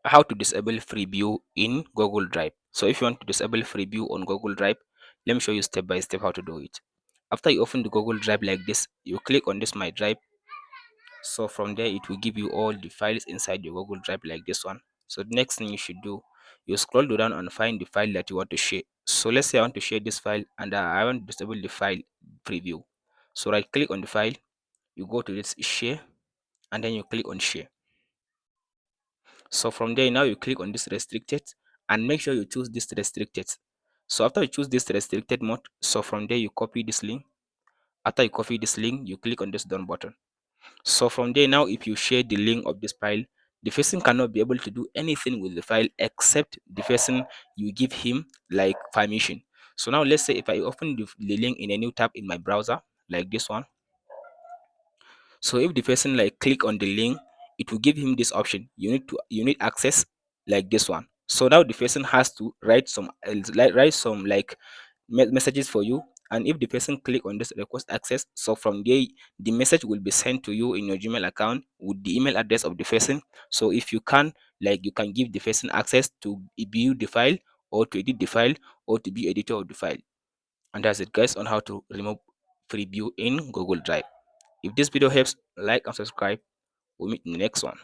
how to disable free view in Google Drive. So if you want to disable free view on Google Drive, let me show you step by step how to do it. After you open the Google Drive like this, you click on this My Drive. So from there, it will give you all the files inside your Google Drive like this one. So the next thing you should do, you scroll down and find the file that you want to share. So let's say I want to share this file and I want to disable the file preview. So right click on the file, you go to this share, and then you click on share. So from there, now you click on this restricted and make sure you choose this restricted. So after you choose this restricted mode, so from there you copy this link. After you copy this link, you click on this done button. So from there, now if you share the link of this file, the person cannot be able to do anything with the file except the person you give him like permission. So now let's say if I open the link in a new tab in my browser like this one. So if the person like click on the link, it will give him this option. You need access like this one. So now the person has to write some like messages for you. And if the person click on this request access, so from there the message will be sent to you in your Gmail account with the email address of the person. So if you can, like, you can give the person access to view the file or to edit the file or to be editor of the file. And that's it guys on how to remove preview in Google Drive. If this video helps, like and subscribe. We'll meet in the next one.